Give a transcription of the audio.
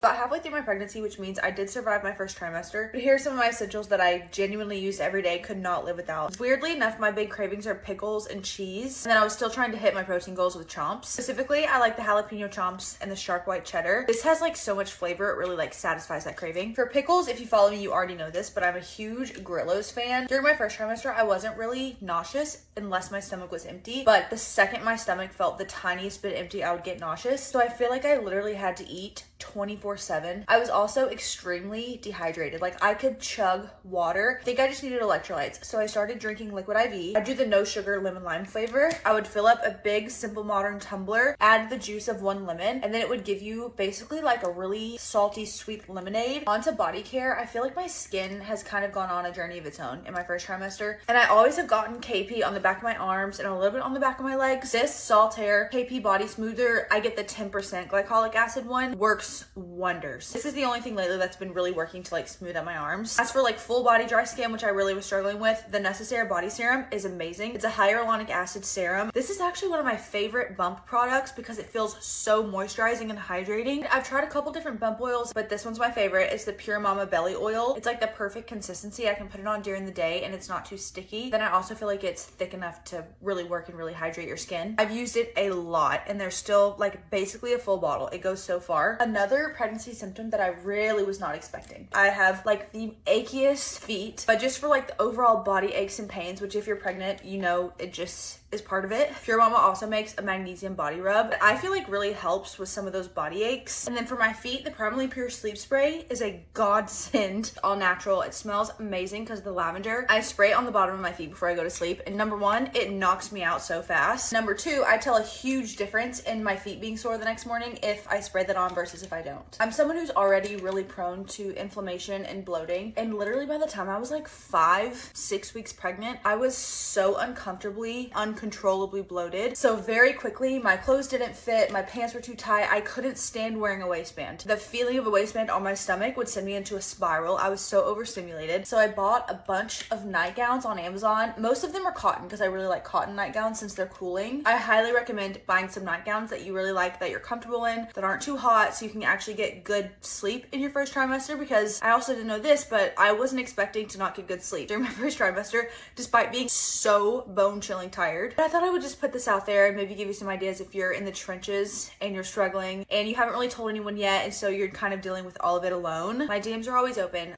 About halfway through my pregnancy, which means I did survive my first trimester, but here are some of my essentials that I genuinely use every day, could not live without. Weirdly enough, my big cravings are pickles and cheese, and then I was still trying to hit my protein goals with chomps. Specifically, I like the jalapeno chomps and the sharp white cheddar. This has like so much flavor, it really like satisfies that craving. For pickles, if you follow me, you already know this, but I'm a huge Grillo's fan. During my first trimester, I wasn't really nauseous unless my stomach was empty, but the second my stomach felt the tiniest bit empty, I would get nauseous. So I feel like I literally had to eat 24/7. I was also extremely dehydrated. Like I could chug water. I think I just needed electrolytes. So I started drinking liquid IV. I do the no sugar lemon lime flavor. I would fill up a big Simple Modern tumbler, add the juice of 1 lemon, and then it would give you basically like a really salty, sweet lemonade. Onto body care, I feel like my skin has kind of gone on a journey of its own in my first trimester. And I always have gotten KP on the back of my arms and a little bit on the back of my legs. This Saltaire KP Body Smoother, I get the 10% glycolic acid one, works wonders. This is the only thing lately that's been really working to like smooth out my arms. As for like full body dry skin, which I really was struggling with, the Necessaire body serum is amazing. It's a hyaluronic acid serum. This is actually one of my favorite bump products because it feels so moisturizing and hydrating. I've tried a couple different bump oils, but this one's my favorite. It's the Pure Mama Belly Oil. It's like the perfect consistency. I can put it on during the day and it's not too sticky. Then I also feel like it's thick enough to really work and really hydrate your skin. I've used it a lot and there's still like basically a full bottle. It goes so far. Another pregnancy symptom that I really was not expecting. I have like the achiest feet, but just for like the overall body aches and pains, which if you're pregnant, you know, it just is part of it. Pure Mama also makes a magnesium body rub that I feel like really helps with some of those body aches. And then for my feet, the Primarily Pure Sleep Spray is a godsend. All natural. It smells amazing because of the lavender. I spray it on the bottom of my feet before I go to sleep. And number one, it knocks me out so fast. Number two, I tell a huge difference in my feet being sore the next morning if I spray that on versus if I don't. I'm someone who's already really prone to inflammation and bloating. And literally by the time I was like 5-6 weeks pregnant, I was so uncontrollably bloated. So very quickly, my clothes didn't fit, my pants were too tight, I couldn't stand wearing a waistband. The feeling of a waistband on my stomach would send me into a spiral. I was so overstimulated. So I bought a bunch of nightgowns on Amazon. Most of them are cotton because I really like cotton nightgowns since they're cooling. I highly recommend buying some nightgowns that you really like, that you're comfortable in, that aren't too hot, so you can actually get good sleep in your first trimester, because I also didn't know this, but I wasn't expecting to not get good sleep during my first trimester despite being so bone-chilling tired. But I thought I would just put this out there and maybe give you some ideas if you're in the trenches and you're struggling and you haven't really told anyone yet, and so you're kind of dealing with all of it alone. My DMs are always open.